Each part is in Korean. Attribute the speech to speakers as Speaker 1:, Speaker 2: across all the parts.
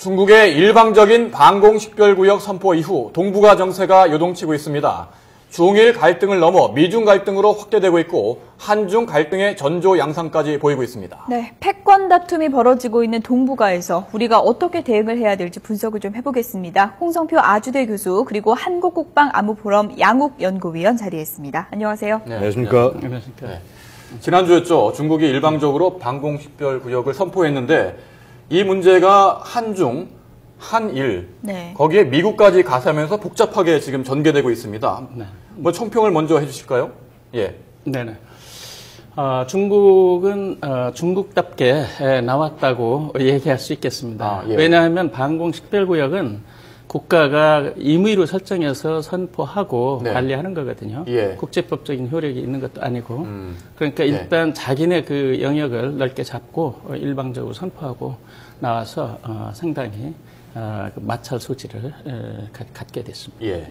Speaker 1: 중국의 일방적인 방공식별구역 선포 이후 동북아 정세가 요동치고 있습니다. 중일 갈등을 넘어 미중 갈등으로 확대되고 있고 한중 갈등의 전조 양상까지 보이고 있습니다. 네,
Speaker 2: 패권 다툼이 벌어지고 있는 동북아에서 우리가 어떻게 대응을 해야 될지 분석을 좀 해보겠습니다. 홍성표 아주대 교수 그리고 한국국방안보포럼 양욱연구위원 자리했습니다. 안녕하세요.
Speaker 3: 네, 안녕하십니까.
Speaker 1: 네. 지난주였죠. 중국이 일방적으로 방공식별구역을 선포했는데 이 문제가 한중, 한일, 네. 거기에 미국까지 가세하면서 복잡하게 지금 전개되고 있습니다. 네. 뭐 총평을 먼저 해주실까요? 예.
Speaker 4: 네네. 중국은 중국답게 나왔다고 얘기할 수 있겠습니다. 예. 왜냐하면 방공식별구역은 국가가 임의로 설정해서 선포하고 네. 관리하는 거거든요. 예. 국제법적인 효력이 있는 것도 아니고. 그러니까 일단 예. 자기네 그 영역을 넓게 잡고 일방적으로 선포하고 나와서 상당히 마찰 소지를 갖게 됐습니다. 예.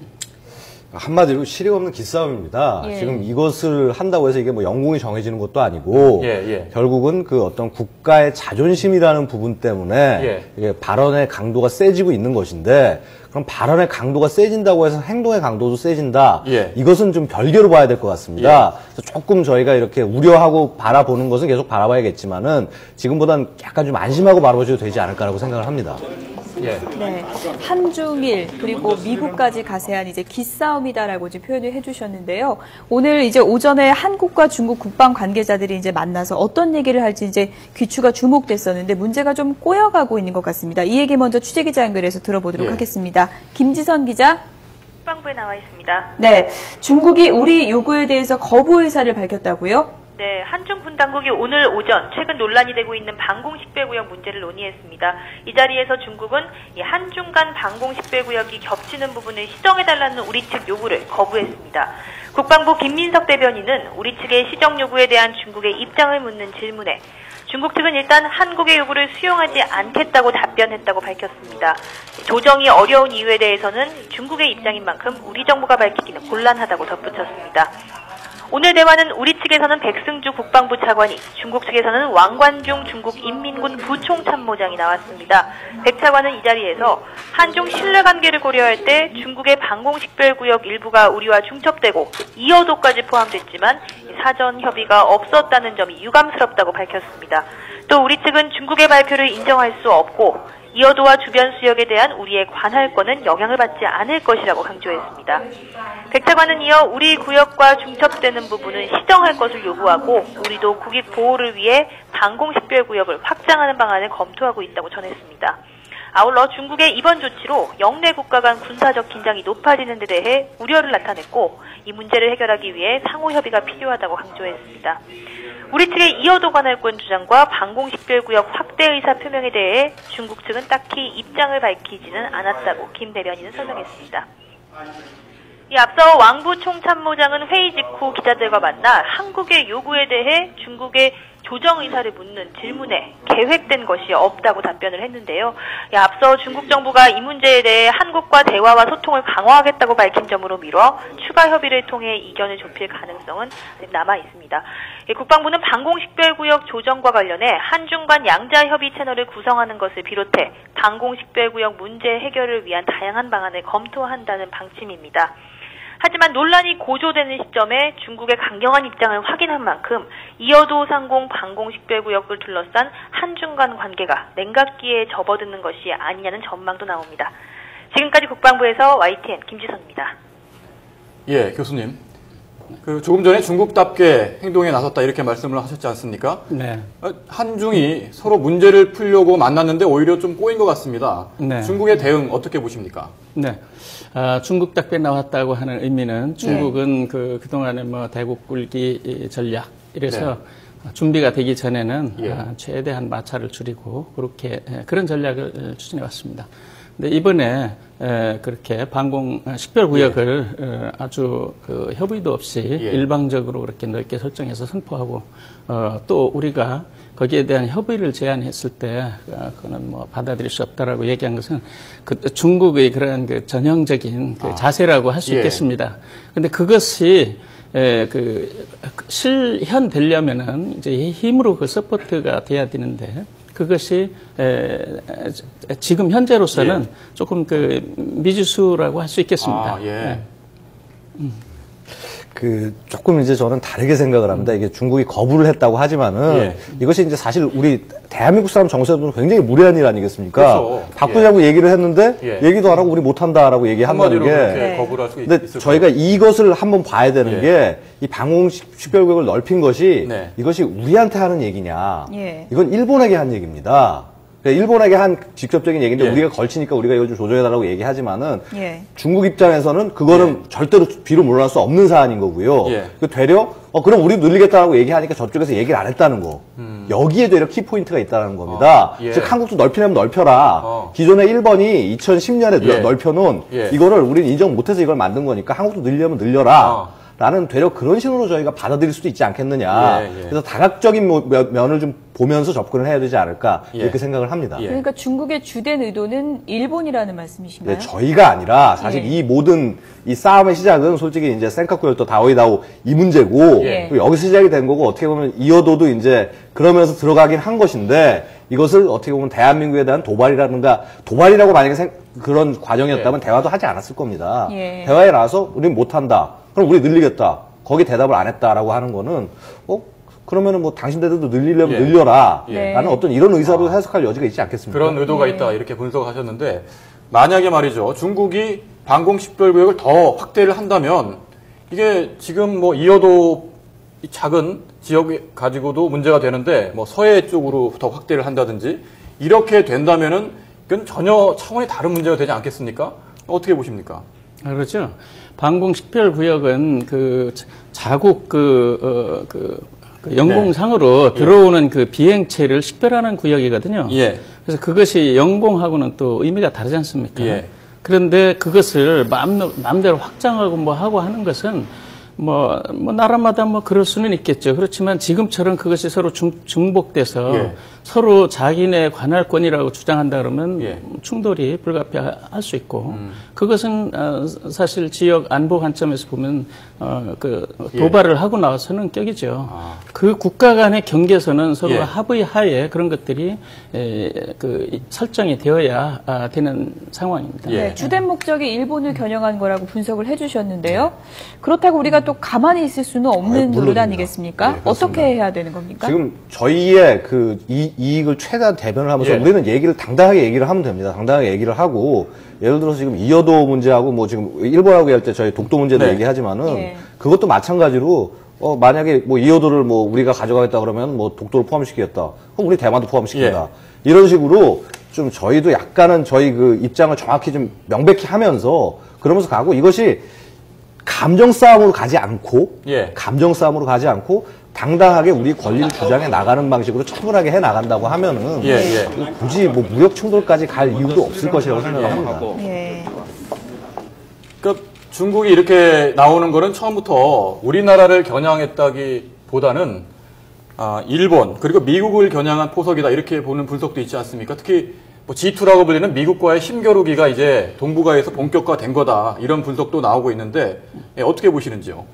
Speaker 3: 한마디로 실익 없는 기싸움입니다. 예. 지금 이것을 한다고 해서 이게 뭐 영공이 정해지는 것도 아니고 결국은 그 어떤 국가의 자존심이라는 부분 때문에 이게 발언의 강도가 세지고 있는 것인데 그럼 발언의 강도가 세진다고 해서 행동의 강도도 세진다. 이것은 좀 별개로 봐야 될 것 같습니다. 그래서 조금 저희가 이렇게 우려하고 바라보는 것은 계속 바라봐야겠지만은 지금보다는 약간 좀 안심하고 바라보셔도 되지 않을까라고 생각을 합니다.
Speaker 2: 네, 한중일 그리고 미국까지 가세한 이제 기싸움이다라고 이제 표현을 해주셨는데요. 오늘 이제 오전에 한국과 중국 국방 관계자들이 이제 만나서 어떤 얘기를 할지 이제 귀추가 주목됐었는데 문제가 좀 꼬여가고 있는 것 같습니다. 이 얘기 먼저 취재기자 연결해서 들어보도록 하겠습니다. 김지선 기자.
Speaker 5: 국방부에 나와 있습니다.
Speaker 2: 네, 중국이 우리 요구에 대해서 거부 의사를 밝혔다고요?
Speaker 5: 네, 한중 군 당국이 오늘 오전 최근 논란이 되고 있는 방공식별구역 문제를 논의했습니다. 이 자리에서 중국은 이 한중 간 방공식별구역이 겹치는 부분을 시정해달라는 우리 측 요구를 거부했습니다. 국방부 김민석 대변인은 우리 측의 시정 요구에 대한 중국의 입장을 묻는 질문에 중국 측은 일단 한국의 요구를 수용하지 않겠다고 답변했다고 밝혔습니다. 조정이 어려운 이유에 대해서는 중국의 입장인 만큼 우리 정부가 밝히기는 곤란하다고 덧붙였습니다. 오늘 대화는 우리 측에서는 백승주 국방부 차관이, 중국 측에서는 왕관중 중국 인민군 부총참모장이 나왔습니다. 백 차관은 이 자리에서 한중 신뢰관계를 고려할 때 중국의 방공식별구역 일부가 우리와 중첩되고 이어도까지 포함됐지만 사전 협의가 없었다는 점이 유감스럽다고 밝혔습니다. 또 우리 측은 중국의 발표를 인정할 수 없고 이어도와 주변 수역에 대한 우리의 관할권은 영향을 받지 않을 것이라고 강조했습니다. 백 차관은 이어 우리 구역과 중첩되는 부분은 시정할 것을 요구하고 우리도 국익 보호를 위해 방공식별구역을 확장하는 방안을 검토하고 있다고 전했습니다. 아울러 중국의 이번 조치로 영내 국가 간 군사적 긴장이 높아지는 데 대해 우려를 나타냈고 이 문제를 해결하기 위해 상호 협의가 필요하다고 강조했습니다. 우리 측의 이어도 관할권 주장과 방공식별구역 확대 의사 표명에 대해 중국 측은 딱히 입장을 밝히지는 않았다고 김 대변인은 설명했습니다. 이 앞서 왕부 총참모장은 회의 직후 기자들과 만나 한국의 요구에 대해 중국의 조정 의사를 묻는 질문에 계획된 것이 없다고 답변을 했는데요. 앞서 중국 정부가 이 문제에 대해 한국과 대화와 소통을 강화하겠다고 밝힌 점으로 미뤄 추가 협의를 통해 이견을 좁힐 가능성은 남아 있습니다. 국방부는 방공식별구역 조정과 관련해 한중 간 양자 협의 채널을 구성하는 것을 비롯해 방공식별구역 문제 해결을 위한 다양한 방안을 검토한다는 방침입니다. 하지만 논란이 고조되는 시점에 중국의 강경한 입장을 확인한 만큼 이어도 상공 방공식별구역을 둘러싼 한중 간 관계가 냉각기에 접어드는 것이 아니냐는 전망도 나옵니다. 지금까지 국방부에서 YTN 김지선입니다.
Speaker 1: 예, 교수님. 조금 전에 중국답게 행동에 나섰다 이렇게 말씀을 하셨지 않습니까? 네. 한중이 서로 문제를 풀려고 만났는데 오히려 좀 꼬인 것 같습니다. 네. 중국의 대응 어떻게 보십니까?
Speaker 4: 네. 중국답게 나왔다고 하는 의미는 중국은 그동안에 뭐 대국 굴기 전략 이래서 준비가 되기 전에는 최대한 마찰을 줄이고 그렇게 그런 전략을 추진해 왔습니다. 근데 이번에 그렇게 방공 식별구역을 아주 협의도 없이 일방적으로 그렇게 넓게 설정해서 선포하고 또 우리가 거기에 대한 협의를 제안했을 때 그거는 뭐 받아들일 수 없다라고 얘기한 것은 중국의 그런 전형적인 자세라고 할 수 있겠습니다. 근데 그것이 실현되려면은 이제 힘으로 서포트가 돼야 되는데 그것이 지금 현재로서는 조금 그 미지수라고 할 수 있겠습니다.
Speaker 3: 조금 이제 저는 다르게 생각을 합니다. 이게 중국이 거부를 했다고 하지만은 이것이 이제 사실 우리 대한민국 사람 정서에도 굉장히 무례한 일 아니겠습니까? 그렇죠. 바꾸자고 얘기를 했는데 얘기도 안 하고 우리 못한다라고 얘기한다는 게.
Speaker 1: 거부를 할 수
Speaker 3: 근데 저희가 이것을 한번 봐야 되는 게 이 방공식별구역을 넓힌 것이 이것이 우리한테 하는 얘기냐? 이건 일본에게 한 얘기입니다. 일본에게 한 직접적인 얘기인데 우리가 걸치니까 우리가 이거 좀 조정해달라고 얘기하지만은 중국 입장에서는 그거는 절대로 뒤로 물러날 수 없는 사안인 거고요. 되려 그럼 우리도 늘리겠다라고 얘기하니까 저쪽에서 얘기를 안 했다는 거. 여기에 되려 키포인트가 있다는 겁니다. 즉 한국도 넓히려면 넓혀라. 기존의 1번이 2010년에 넓혀놓은 이거를 우리는 인정 못해서 이걸 만든 거니까 한국도 늘리려면 늘려라. 라는 되려 그런 식으로 저희가 받아들일 수도 있지 않겠느냐. 그래서 다각적인 면을 좀 보면서 접근을 해야 되지 않을까 이렇게 생각을 합니다.
Speaker 2: 그러니까 중국의 주된 의도는 일본이라는 말씀이신가요?
Speaker 3: 저희가 아니라 사실 이 모든 이 싸움의 시작은 솔직히 이제 센카쿠열도 다오이다오 이 문제고 여기서 시작이 된 거고 어떻게 보면 이어도도 이제 그러면서 들어가긴 한 것인데 이것을 어떻게 보면 대한민국에 대한 도발이라고 만약에 그런 과정이었다면 대화도 하지 않았을 겁니다. 대화에 나와서 우리는 못한다. 그럼 우리 늘리겠다. 거기 대답을 안 했다라고 하는 거는 그러면은 뭐 당신들도 늘리려면 늘려라. 라는 어떤 이런 의사로 해석할 여지가 있지 않겠습니까?
Speaker 1: 그런 의도가 있다. 이렇게 분석하셨는데 만약에 말이죠. 중국이 방공식별구역을 더 확대를 한다면 이게 지금 뭐 이어도 작은 지역 가지고도 문제가 되는데 뭐 서해 쪽으로 더 확대를 한다든지 이렇게 된다면은 이건 전혀 차원이 다른 문제가 되지 않겠습니까? 어떻게 보십니까?
Speaker 4: 그렇죠. 방공식별구역은 그 자국 영공상으로 들어오는 그 비행체를 식별하는 구역이거든요. 그래서 그것이 영공하고는 또 의미가 다르지 않습니까? 그런데 그것을 마음대로 확장하고 뭐 하고 하는 것은 뭐 나라마다 뭐 그럴 수는 있겠죠. 그렇지만 지금처럼 그것이 서로 중복돼서 서로 자기네 관할권이라고 주장한다 그러면 충돌이 불가피할 수 있고 그것은 사실 지역 안보 관점에서 보면 그 도발을 하고 나서는 격이죠. 그 국가 간의 경계선은 서로 합의 하에 그런 것들이 그 설정이 되어야 되는 상황입니다.
Speaker 2: 주된 목적이 일본을 겨냥한 거라고 분석을 해주셨는데요. 그렇다고 우리가 또 가만히 있을 수는 없는 노릇 아니겠습니까? 어떻게 해야 되는 겁니까?
Speaker 3: 지금 저희의 그 이익을 최대한 대변을 하면서 우리는 당당하게 얘기를 하면 됩니다. 당당하게 얘기를 하고 예를 들어서 지금 이어도 문제하고 뭐 지금 일본하고 할 때 저희 독도 문제도 얘기하지만은 그것도 마찬가지로 만약에 뭐 이어도를 뭐 우리가 가져가겠다 그러면 뭐 독도를 포함시키겠다. 그럼 우리 대만도 포함시킨다. 이런 식으로 좀 저희도 약간은 저희 그 입장을 정확히 좀 명백히 하면서 그러면서 가고 이것이 감정 싸움으로 가지 않고 당당하게 우리 권리를 주장해 나가는 방식으로 차분하게 해 나간다고 하면은 굳이 뭐 무역 충돌까지 갈 이유도 없을 것이라고 생각합니다.
Speaker 1: 그러니까 중국이 이렇게 나오는 거는 처음부터 우리나라를 겨냥했다기보다는 일본 그리고 미국을 겨냥한 포석이다 이렇게 보는 분석도 있지 않습니까? 특히 뭐 G2라고 불리는 미국과의 힘겨루기가 이제 동북아에서 본격화된 거다 이런 분석도 나오고 있는데 어떻게 보시는지요?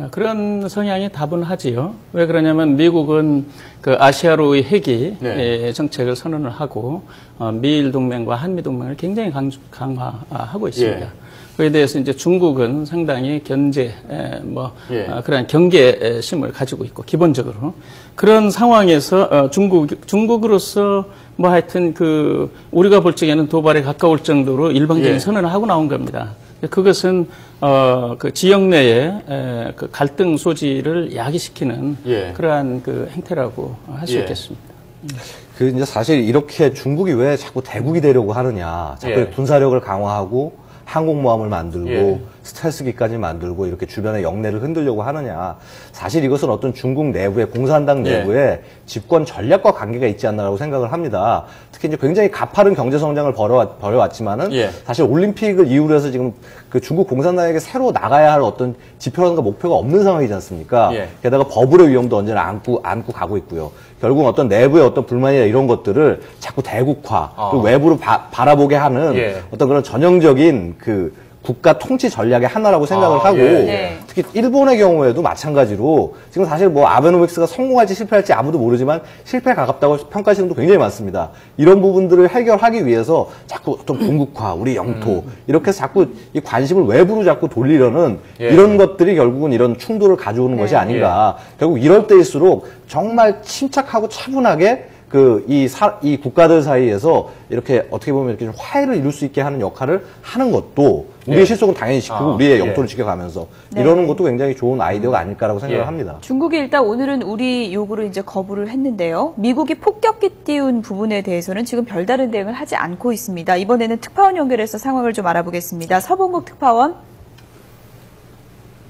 Speaker 4: 그런 성향이 다분하지요. 왜 그러냐면 미국은 그 아시아로의 핵이 정책을 선언을 하고 미일 동맹과 한미 동맹을 굉장히 강화하고 있습니다. 그에 대해서 이제 중국은 상당히 그런 경계심을 가지고 있고 기본적으로 그런 상황에서 중국으로서 뭐 하여튼 우리가 볼 적에는 도발에 가까울 정도로 일방적인 선언을 하고 나온 겁니다. 그것은 그 지역 내의 그 갈등 소지를 야기시키는 그러한 그 행태라고 할 수 있겠습니다.
Speaker 3: 이제 사실 이렇게 중국이 왜 자꾸 대국이 되려고 하느냐, 자꾸 군사력을 강화하고 항공모함을 만들고 스텔스기까지 만들고 이렇게 주변의 영내를 흔들려고 하느냐. 사실 이것은 어떤 중국 내부의 공산당 내부의 집권 전략과 관계가 있지 않나라고 생각을 합니다. 특히 이제 굉장히 가파른 경제 성장을 벌여왔지만은 사실 올림픽을 이유로 해서 지금 그 중국 공산당에게 새로 나가야 할 어떤 지표라든가 목표가 없는 상황이지 않습니까? 게다가 버블의 위험도 언제나 안고 가고 있고요. 결국 어떤 내부의 어떤 불만이나 이런 것들을 자꾸 대국화, 그리고 외부로 바라보게 하는 어떤 그런 전형적인 국가 통치 전략의 하나라고 생각을 하고 특히 일본의 경우에도 마찬가지로 지금 사실 뭐 아베노믹스가 성공할지 실패할지 아무도 모르지만 실패에 가깝다고 평가하시는 분도 굉장히 많습니다. 이런 부분들을 해결하기 위해서 자꾸 어떤 군국화, 우리 영토 이렇게 해서 자꾸 이 관심을 외부로 자꾸 돌리려는 이런 것들이 결국은 이런 충돌을 가져오는 것이 아닌가. 결국 이럴 때일수록 정말 침착하고 차분하게 이 국가들 사이에서 이렇게 어떻게 보면 이렇게 좀 화해를 이룰 수 있게 하는 역할을 하는 것도 우리의 실속은 당연히 지키고 우리의 영토를 지켜가면서 이러는 것도 굉장히 좋은 아이디어가 아닐까라고 생각을 합니다.
Speaker 2: 중국이 일단 오늘은 우리 요구를 이제 거부를 했는데요. 미국이 폭격기 띄운 부분에 대해서는 지금 별다른 대응을 하지 않고 있습니다. 이번에는 특파원 연결해서 상황을 좀 알아보겠습니다. 서봉국 특파원.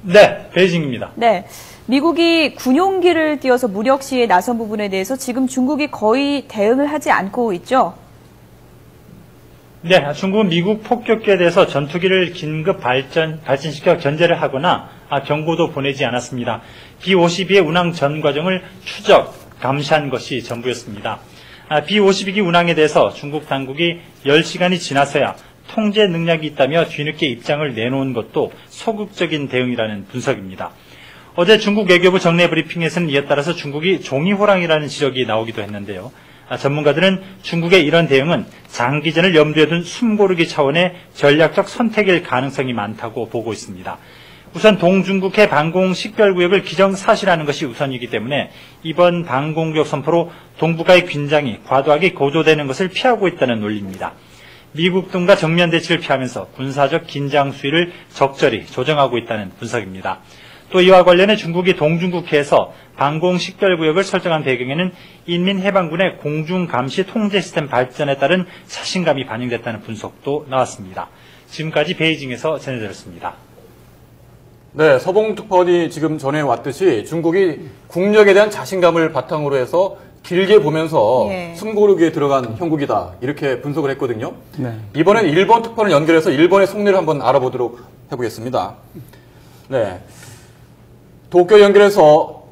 Speaker 6: 네, 베이징입니다.
Speaker 2: 네. 미국이 군용기를 띄워서 무력 시위에 나선 부분에 대해서 지금 중국이 거의 대응을 하지 않고 있죠?
Speaker 6: 네, 중국은 미국 폭격기에 대해서 전투기를 긴급 발진시켜 견제를 하거나 경고도 보내지 않았습니다. B-52의 운항 전 과정을 추적, 감시한 것이 전부였습니다. B-52기 운항에 대해서 중국 당국이 10시간이 지나서야 통제 능력이 있다며 뒤늦게 입장을 내놓은 것도 소극적인 대응이라는 분석입니다. 어제 중국 외교부 정례 브리핑에서는 이에 따라서 중국이 종이호랑이라는 지적이 나오기도 했는데요. 전문가들은 중국의 이런 대응은 장기전을 염두에 둔 숨고르기 차원의 전략적 선택일 가능성이 많다고 보고 있습니다. 우선 동중국해 방공식별구역을 기정사실하는 것이 우선이기 때문에 이번 방공구역 선포로 동북아의 긴장이 과도하게 고조되는 것을 피하고 있다는 논리입니다. 미국 등과 정면 대치를 피하면서 군사적 긴장 수위를 적절히 조정하고 있다는 분석입니다. 또 이와 관련해 중국이 동중국해에서 방공식별구역을 설정한 배경에는 인민해방군의 공중감시 통제 시스템 발전에 따른 자신감이 반영됐다는 분석도 나왔습니다. 지금까지 베이징에서 전해드렸습니다.
Speaker 1: 네, 서봉 특파원이 지금 전해왔듯이 중국이 국력에 대한 자신감을 바탕으로 해서 길게 보면서 숨고르기에 들어간 형국이다 이렇게 분석을 했거든요. 네. 이번엔 일본 특파원을 연결해서 일본의 속내를 한번 알아보도록 해보겠습니다. 네, 도쿄 연결해서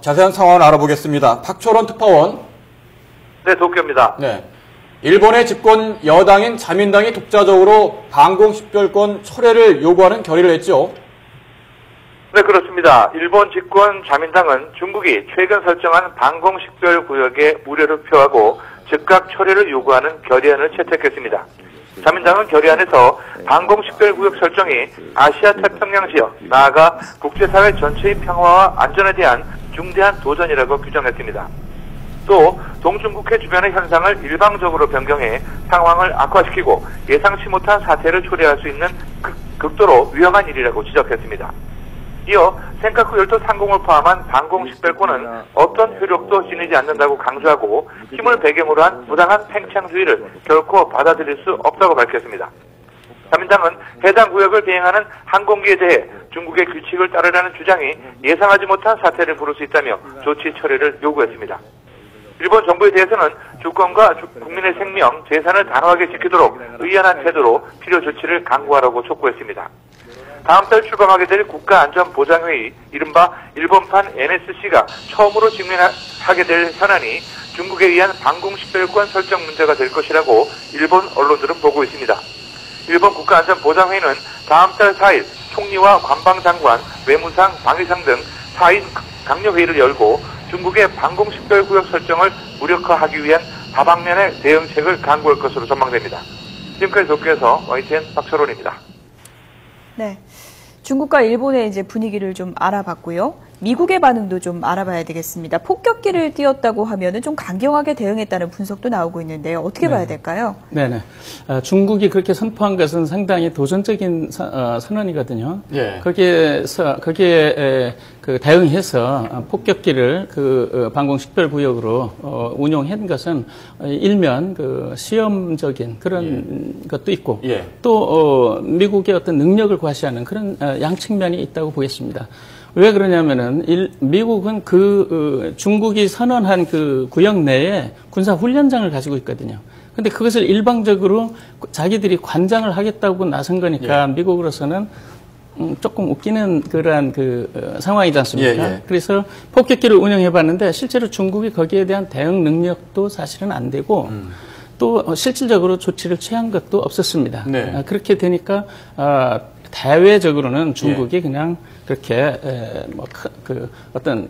Speaker 1: 자세한 상황을 알아보겠습니다. 박철원 특파원.
Speaker 7: 네, 도쿄입니다.
Speaker 1: 네, 일본의 집권 여당인 자민당이 독자적으로 방공식별권 철회를 요구하는 결의를 했죠.
Speaker 7: 네, 그렇습니다. 일본 집권 자민당은 중국이 최근 설정한 방공식별구역에 우려를 표하고 즉각 철회를 요구하는 결의안을 채택했습니다. 자민당은 결의안에서 방공식별구역 설정이 아시아 태평양 지역, 나아가 국제사회 전체의 평화와 안전에 대한 중대한 도전이라고 규정했습니다. 또 동중국해 주변의 현상을 일방적으로 변경해 상황을 악화시키고 예상치 못한 사태를 초래할 수 있는 극도로 위험한 일이라고 지적했습니다. 이어 센카쿠 열도 상공을 포함한 방공식별권은 어떤 효력도 지니지 않는다고 강조하고 힘을 배경으로 한 부당한 팽창주의를 결코 받아들일 수 없다고 밝혔습니다. 자민당은 해당 구역을 비행하는 항공기에 대해 중국의 규칙을 따르라는 주장이 예상하지 못한 사태를 부를 수 있다며 조치 처리를 요구했습니다. 일본 정부에 대해서는 주권과 국민의 생명, 재산을 단호하게 지키도록 의연한 태도로 필요 조치를 강구하라고 촉구했습니다. 다음 달 출범하게 될 국가안전보장회의, 이른바 일본판 NSC가 처음으로 직면하게 될 현안이 중국에 의한 방공식별권 설정 문제가 될 것이라고 일본 언론들은 보고 있습니다. 일본 국가안전보장회의는 다음 달 4일 총리와 관방장관, 외무상, 방위상 등 4인 강력회의를 열고 중국의 방공식별구역 설정을 무력화하기 위한 다방면의 대응책을 강구할 것으로 전망됩니다. 지금까지 도쿄에서 YTN 박철원입니다.
Speaker 2: 네. 중국과 일본의 이제 분위기를 좀 알아봤고요. 미국의 반응도 좀 알아봐야 되겠습니다. 폭격기를 띄웠다고 하면은 좀 강경하게 대응했다는 분석도 나오고 있는데요. 어떻게 봐야 될까요?
Speaker 4: 네네. 중국이 그렇게 선포한 것은 상당히 도전적인 선언이거든요. 예. 거기에 그 대응해서 폭격기를 그 방공식별구역으로 운용한 것은 일면 그 시험적인 그런 것도 있고 또 미국의 어떤 능력을 과시하는 그런 양측면이 있다고 보겠습니다. 왜 그러냐면은 미국은 중국이 선언한 그 구역 내에 군사 훈련장을 가지고 있거든요. 근데 그것을 일방적으로 자기들이 관장을 하겠다고 나선 거니까 미국으로서는 조금 웃기는 그러한 상황이지 않습니까? 그래서 폭격기를 운영해 봤는데 실제로 중국이 거기에 대한 대응 능력도 사실은 안 되고 또 실질적으로 조치를 취한 것도 없었습니다.
Speaker 1: 네.
Speaker 4: 그렇게 되니까 대외적으로는 중국이 그냥 그렇게 어떤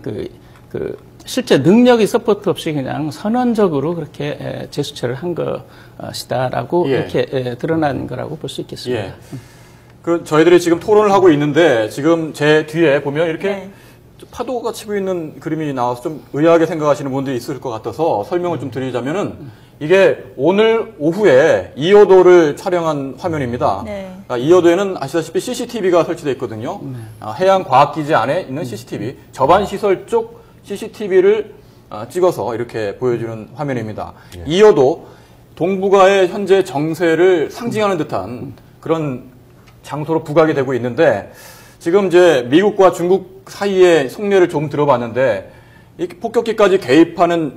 Speaker 4: 실제 능력이 서포트 없이 그냥 선언적으로 그렇게 재수처를 한 것이다라고 이렇게 드러난 거라고 볼 수 있겠습니다.
Speaker 1: 그 저희들이 지금 토론을 하고 있는데 지금 제 뒤에 보면 이렇게 파도가 치고 있는 그림이 나와서 좀 의아하게 생각하시는 분들이 있을 것 같아서 설명을 좀 드리자면은 이게 오늘 오후에 이어도를 촬영한 화면입니다. 이어도에는 아시다시피 CCTV가 설치되어 있거든요. 해양과학기지 안에 있는 CCTV, 저반 시설 쪽 CCTV를 찍어서 이렇게 보여주는 화면입니다. 이어도 동북아의 현재 정세를 상징하는 듯한 그런 장소로 부각이 되고 있는데 지금 이제 미국과 중국 사이의 속내를 좀 들어봤는데 이 폭격기까지 개입하는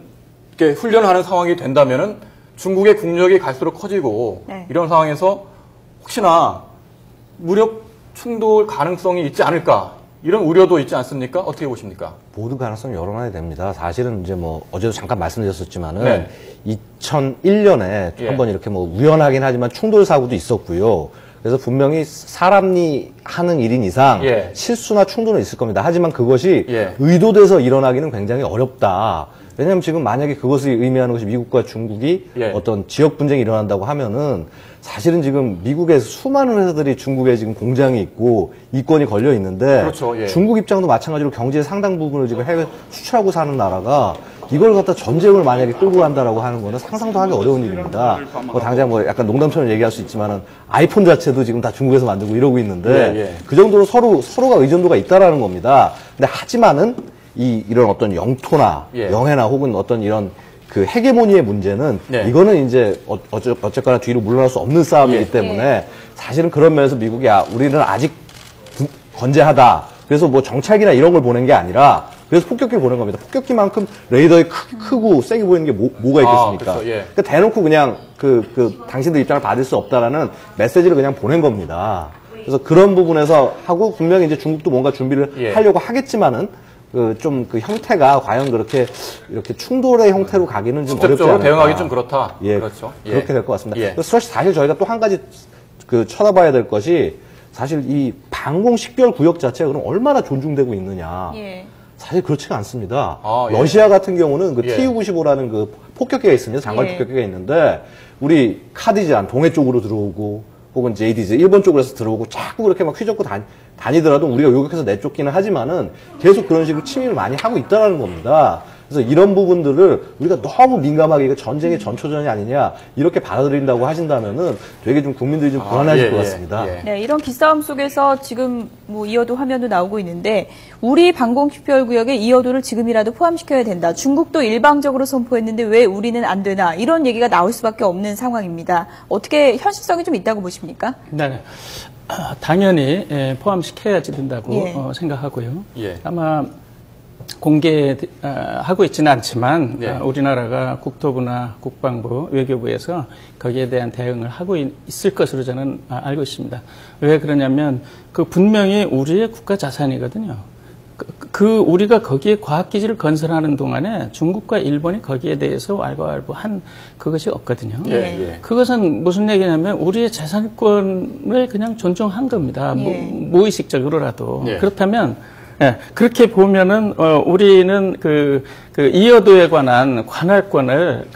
Speaker 1: 이렇게 훈련을 하는 상황이 된다면은 중국의 국력이 갈수록 커지고 이런 상황에서 혹시나 무력 충돌 가능성이 있지 않을까 이런 우려도 있지 않습니까? 어떻게 보십니까?
Speaker 3: 모든 가능성이 열어놔야 됩니다. 사실은 이제 뭐 어제도 잠깐 말씀드렸었지만은 2001년에 한번 이렇게 뭐 우연하긴 하지만 충돌 사고도 있었고요. 그래서 분명히 사람이 하는 일인 이상 실수나 충돌은 있을 겁니다. 하지만 그것이 의도돼서 일어나기는 굉장히 어렵다. 왜냐하면 지금 만약에 그것을 의미하는 것이 미국과 중국이 어떤 지역 분쟁이 일어난다고 하면은 사실은 지금 미국에서 수많은 회사들이 중국에 지금 공장이 있고 이권이 걸려 있는데 중국 입장도 마찬가지로 경제의 상당 부분을 지금 해외 수출하고 사는 나라가 이걸 갖다 전쟁을 만약에 끌고 간다라고 하는 거는 상상도 하기 어려운 일입니다. 뭐 당장 뭐 약간 농담처럼 얘기할 수 있지만은 아이폰 자체도 지금 다 중국에서 만들고 이러고 있는데 그 정도로 서로가 의존도가 있다라는 겁니다. 근데 하지만은 이런 어떤 영토나 영해나 혹은 어떤 이런 그 헤게모니의 문제는 이거는 이제 어쨌거나 뒤로 물러날 수 없는 싸움이기 때문에 사실은 그런 면에서 미국이 우리는 아직 건재하다. 그래서 뭐 정찰기나 이런 걸 보낸 게 아니라 그래서 폭격기 보낸 겁니다. 폭격기만큼 레이더에 크고 세게 보이는 게 뭐가 있겠습니까? 그러니까 대놓고 그냥 당신들 입장을 받을 수 없다라는 메시지를 그냥 보낸 겁니다. 그래서 그런 부분에서 하고 분명히 이제 중국도 뭔가 준비를 하려고 하겠지만은 그 형태가 과연 그렇게 이렇게 충돌의 형태로 가기는 좀 어렵지 않을까.
Speaker 1: 대응하기 좀 그렇다. 그렇죠.
Speaker 3: 그렇게 될 것 같습니다. 사실 저희가 또 한 가지 쳐다봐야 될 것이 사실 이 방공 식별 구역 자체가 그럼 얼마나 존중되고 있느냐. 사실 그렇지가 않습니다. 러시아 같은 경우는 그 Tu-95라는 그 폭격기가 있습니다. 장발 폭격기가 있는데 우리 카디잔 동해 쪽으로 들어오고 혹은 JDZ 일본 쪽으로 해서 들어오고 자꾸 그렇게 막 휘젓고 다니더라도 우리가 요격해서 내쫓기는 하지만은 계속 그런 식으로 침입을 많이 하고 있다는 겁니다. 그래서 이런 부분들을 우리가 너무 민감하게 이거 전쟁의 전초전이 아니냐 이렇게 받아들인다고 하신다면은 되게 좀 국민들이 좀 불안해질 것 같습니다.
Speaker 2: 네, 이런 기싸움 속에서 지금 뭐 이어도 화면도 나오고 있는데 우리 방공식별구역에 이어도를 지금이라도 포함시켜야 된다. 중국도 일방적으로 선포했는데 왜 우리는 안 되나 이런 얘기가 나올 수밖에 없는 상황입니다. 어떻게 현실성이 좀 있다고 보십니까?
Speaker 4: 네. 당연히 포함시켜야지 된다고 생각하고요. 아마 공개하고 있지는 않지만 우리나라가 국토부나 국방부, 외교부에서 거기에 대한 대응을 하고 있을 것으로 저는 알고 있습니다. 왜 그러냐면 그 분명히 우리의 국가 자산이거든요. 우리가 거기에 과학기지를 건설하는 동안에 중국과 일본이 거기에 대해서 왈가왈부한 그것이 없거든요. 그것은 무슨 얘기냐면 우리의 재산권을 그냥 존중한 겁니다. 무의식적으로라도. 그렇다면 그렇게 보면은 우리는 그 이어도에 관한 관할권을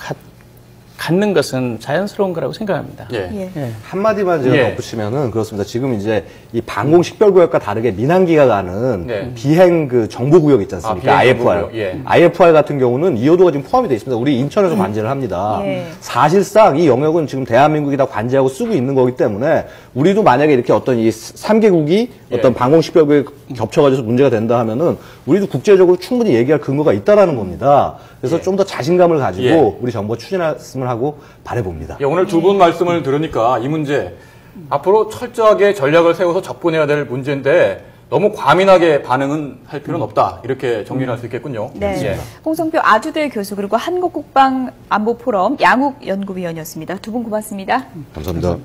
Speaker 4: 갖는 것은 자연스러운 거라고 생각합니다.
Speaker 3: 한마디만 제가 덧붙이면은 그렇습니다. 지금 이제 이 방공식별구역과 다르게 민항기가 가는 비행 그 정보구역 있지 않습니까? IFR. IFR 같은 경우는 이어도가 지금 포함이 되어 있습니다. 우리 인천에서 관제를 합니다. 사실상 이 영역은 지금 대한민국이 다 관제하고 쓰고 있는 거기 때문에 우리도 만약에 이렇게 어떤 이 3개국이 어떤 방공식별구역에 겹쳐가지고 문제가 된다 하면은 우리도 국제적으로 충분히 얘기할 근거가 있다라는 겁니다. 그래서 좀 더 자신감을 가지고 우리 정부가 추진했으면 하고 바라봅니다.
Speaker 1: 오늘 두 분 말씀을 들으니까 이 문제 앞으로 철저하게 전략을 세워서 접근해야 될 문제인데 너무 과민하게 반응은 할 필요는 없다. 이렇게 정리를 할 수 있겠군요.
Speaker 2: 네. 홍성표 아주대 교수 그리고 한국국방안보포럼 양욱 연구위원이었습니다. 두 분 고맙습니다.
Speaker 3: 감사합니다.